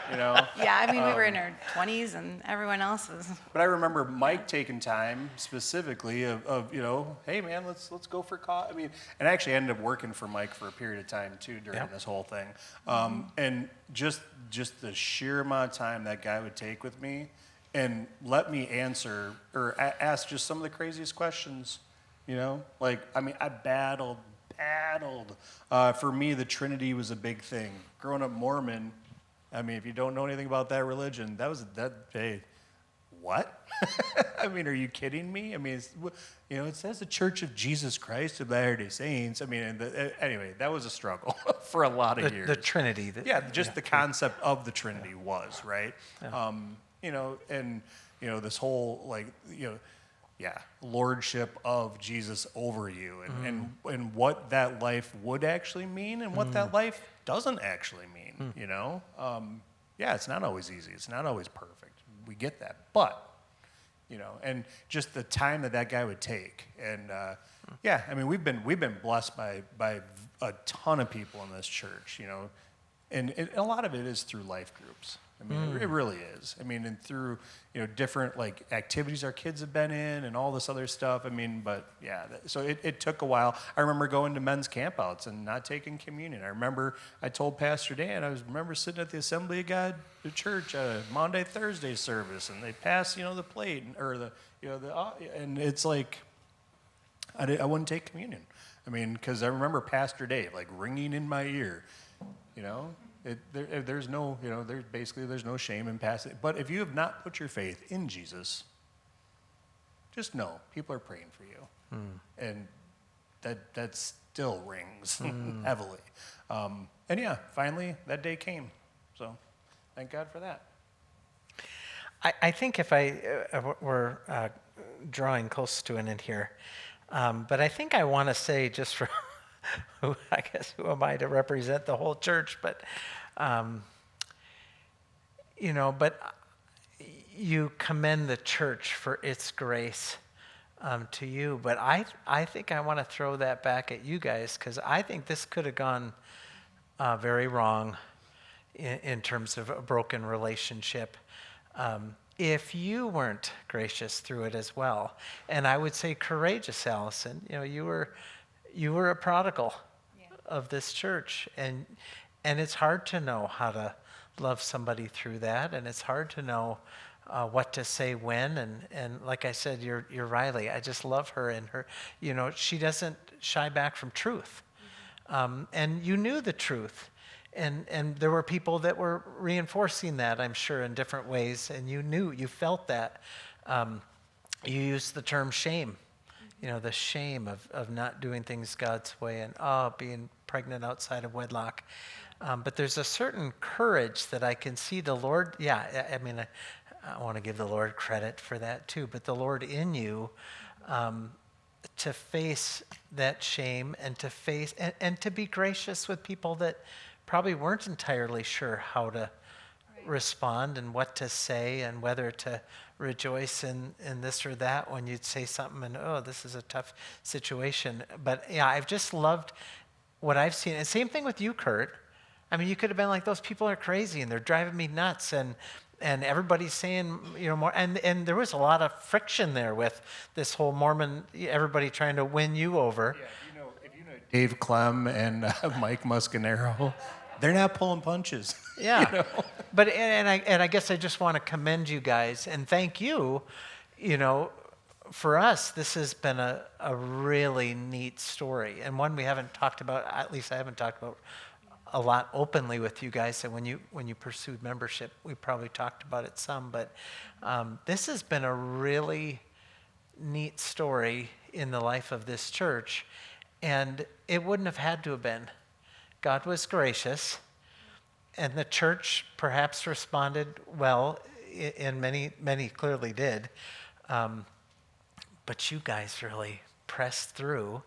Yeah, we were in our 20s and everyone else was. But I remember Mike taking time specifically of hey man, let's go for coffee. And I actually ended up working for Mike for a period of time too during this whole thing. And just the sheer amount of time that guy would take with me and let me answer or ask just some of the craziest questions, I battled. For me, the Trinity was a big thing. Growing up Mormon, if you don't know anything about that religion, hey, what? Are you kidding me? It says the Church of Jesus Christ of Latter-day Saints. Anyway, that was a struggle for a lot of years. The Trinity. The concept of the Trinity was, right? Yeah. This whole, lordship of Jesus over you and what that life would actually mean and what that life doesn't actually mean, it's not always easy. It's not always perfect. We get that. But, and just the time that guy would take. And, we've been blessed by a ton of people in this church, and a lot of it is through life groups. It really is. And through, different activities our kids have been in and all this other stuff. So it took a while. I remember going to men's campouts and not taking communion. I remember I told Pastor Dan, I remember sitting at the Assembly of God, the church, Monday, Thursday service, and they pass, the plate or and it's like, I wouldn't take communion. Because I remember Pastor Dave ringing in my ear, there's no shame in passing. But if you have not put your faith in Jesus, just know people are praying for you, and that still rings heavily. Finally that day came. So thank God for that. I think if we're drawing close to an end here, but I think I want to say just for. Who am I to represent the whole church? But, but you commend the church for its grace to you. But I think I want to throw that back at you guys because I think this could have gone very wrong in terms of a broken relationship if you weren't gracious through it as well. And I would say courageous, Allison. You were a prodigal of this church, and it's hard to know how to love somebody through that, and it's hard to know what to say when. And like I said, you're Riley. I just love her, and her, she doesn't shy back from truth, and you knew the truth, and there were people that were reinforcing that, I'm sure, in different ways, and you felt that. You used the term shame. The shame of not doing things God's way and being pregnant outside of wedlock. But there's a certain courage that I can see the Lord. I want to give the Lord credit for that too. But the Lord in you to face that shame and to face and to be gracious with people that probably weren't entirely sure how to respond and what to say and whether to rejoice in this or that when you'd say something and, oh, this is a tough situation. But yeah, I've just loved what I've seen. And same thing with you, Kurt. I mean, you could have been like, those people are crazy and they're driving me nuts, and everybody's saying, more. And there was a lot of friction there with this whole Mormon, everybody trying to win you over. Yeah, if you know Dave Clem and Mike Muscanero, they're not pulling punches. Yeah. But I guess I just want to commend you guys and thank you. For us, this has been a really neat story, and one we haven't talked about. At least I haven't talked about a lot openly with you guys. And when you pursued membership, we probably talked about it some. But this has been a really neat story in the life of this church, and it wouldn't have had to have been. God was gracious, and the church perhaps responded well, and many clearly did. But you guys really pressed through.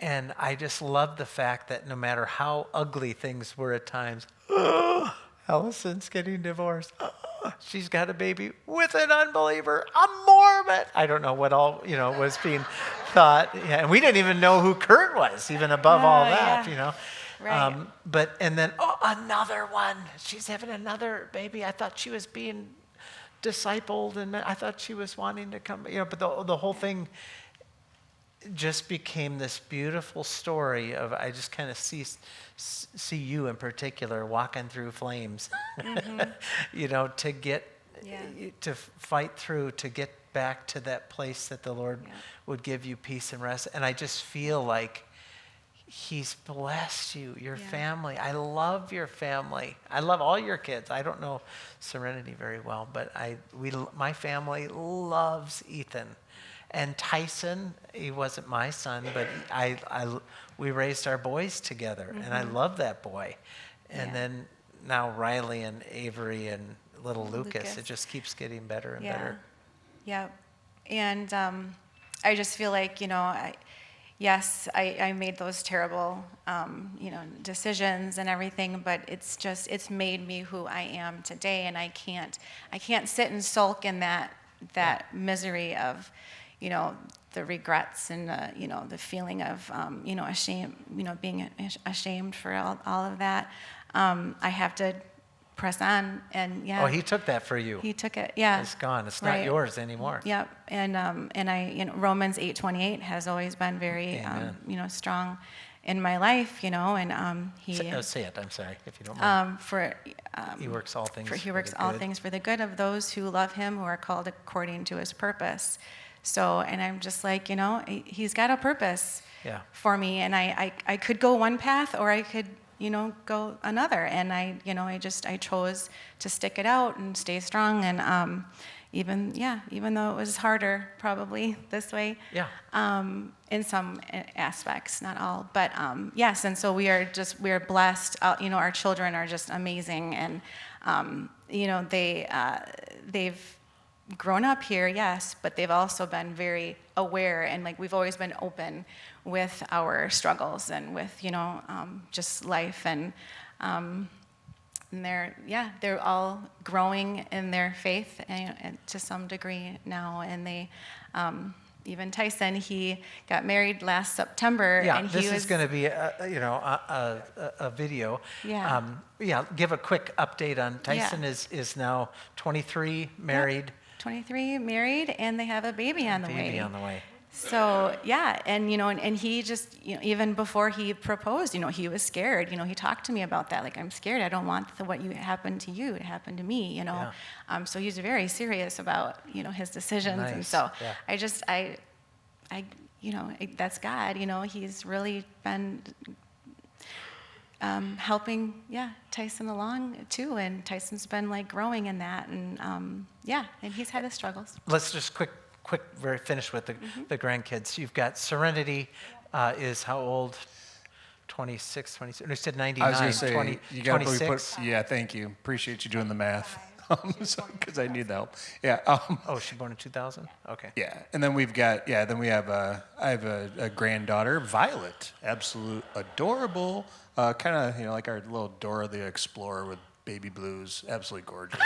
And I just love the fact that no matter how ugly things were at times, Allison's getting divorced. She's got a baby with an unbeliever, a Mormon. I don't know what all, was being thought. Yeah, and we didn't even know who Kurt was, even above all that, Right. And then, another one. She's having another baby. I thought she was being discipled, and I thought she was wanting to come, but the whole thing just became this beautiful story of, I just kind of see you in particular walking through flames, to get, to fight through, to get back to that place that the Lord would give you peace and rest. And I just feel like He's blessed you, your family. I love your family. I love all your kids. I don't know Serenity very well, but my family loves Ethan. And Tyson, he wasn't my son, but we raised our boys together, and I love that boy. And then now Riley and Avery and little Lucas, it just keeps getting better and better. Yeah. And I just feel like, I made those terrible, decisions and everything, but it's made me who I am today, and I can't sit and sulk in that misery of, the regrets and the feeling of ashamed, being ashamed for all of that. I have to press on, and Oh, He took that for you. He took it. Yeah, it's gone. It's not yours anymore. Yep. And I Romans 8:28 has always been very strong in my life. And he say it. I'm sorry if you don't mind. He works all things. He works all things for the good of those who love Him, who are called according to His purpose. So, and I'm just like, He's got a purpose for me, and I could go one path, or I could, go another, and I chose to stick it out and stay strong, and even though it was harder probably this way, in some aspects, not all, but yes, and so we are blessed. Our children are just amazing, and they've grown up here, yes, but they've also been very aware, and we've always been open with our struggles and with just life, and they're all growing in their faith and to some degree now, and they even Tyson, he got married last September, and this is going to be a video. Give a quick update on Tyson. Is now 23, married. 23, married, and they have a baby on the way. So, and and he just, even before he proposed, he was scared. He talked to me about that. Like, I'm scared. I don't want what happened to you to happen to me, So he's very serious about, his decisions. Nice. And so I that's God, He's really been helping, Tyson along too, and Tyson's been growing in that, and and he's had his struggles. Let's just quick, very finish with the grandkids. You've got Serenity, is how old? 26, 27. No, you said 99. I was going to say, 20, you got to 26. Thank you. Appreciate you doing the math. Because I need the help. Yeah. She born in 2000? Okay. Yeah, and then we've got, then we have, I have a granddaughter, Violet, absolute adorable, kind of, like our little Dora the Explorer with baby blues, absolutely gorgeous.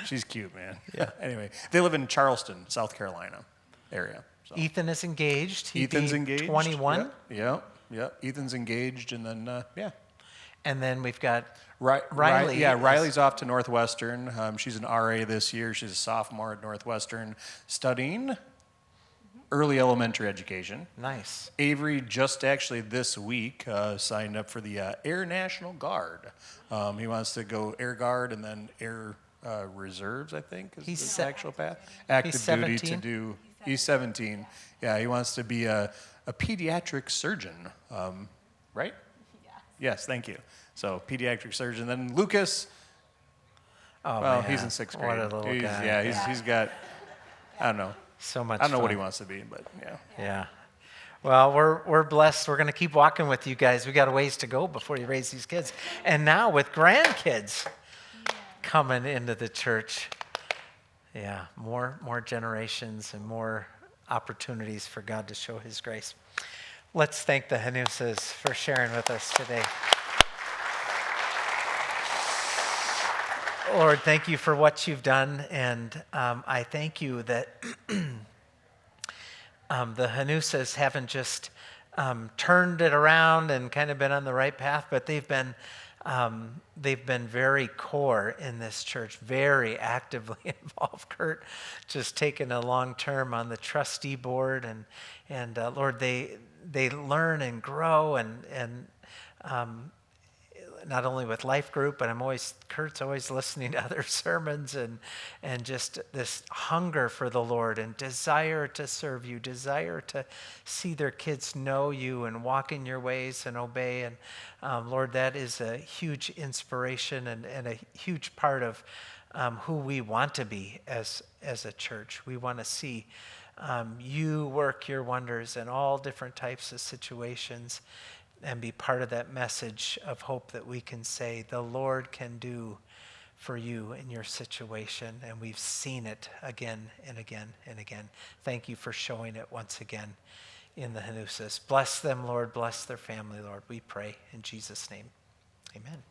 She's cute, man. Yeah. Anyway, they live in Charleston, South Carolina area. So. Ethan is engaged. He'd Ethan's be engaged. 21. Yep. Ethan's engaged, and then yeah. And then we've got Riley. Yeah, is- Riley's off to Northwestern. She's an RA this year. She's a sophomore at Northwestern, studying early elementary education. Nice. Avery just actually this week signed up for the Air National Guard. He wants to go Air Guard and then Air Reserves, I think, is He's the actual path. Active duty to 17? do. He's 17. Yeah, he wants to be a pediatric surgeon, right? Yes, thank you. So pediatric surgeon. Then Lucas. Oh, Well, man. he's in 6th grade. What a little guy. Yeah, he's got. I don't know. So much I don't know what he fun. wants to be, but yeah. Yeah. Well, we're blessed. We're going to keep walking with you guys. We got a ways to go before you raise these kids. And now with grandkids coming into the church. Yeah, more generations and more opportunities for God to show his grace. Let's thank the Hanusas for sharing with us today. Lord, thank you for what you've done, and I thank you that the Hanusas haven't just turned it around and kind of been on the right path, but they've been very core in this church, very actively involved. Kurt just taken a long term on the trustee board, and Lord, they learn and grow, and not only with Life Group, but Kurt's always listening to other sermons, and just this hunger for the Lord and desire to serve you, desire to see their kids know you and walk in your ways and obey. And Lord, that is a huge inspiration and a huge part of who we want to be as a church. We want to see you work your wonders in all different types of situations, and be part of that message of hope that we can say the Lord can do for you in your situation. And we've seen it again and again and again. Thank you for showing it once again in the Hanusas. Bless them, Lord. Bless their family, Lord. We pray in Jesus' name. Amen.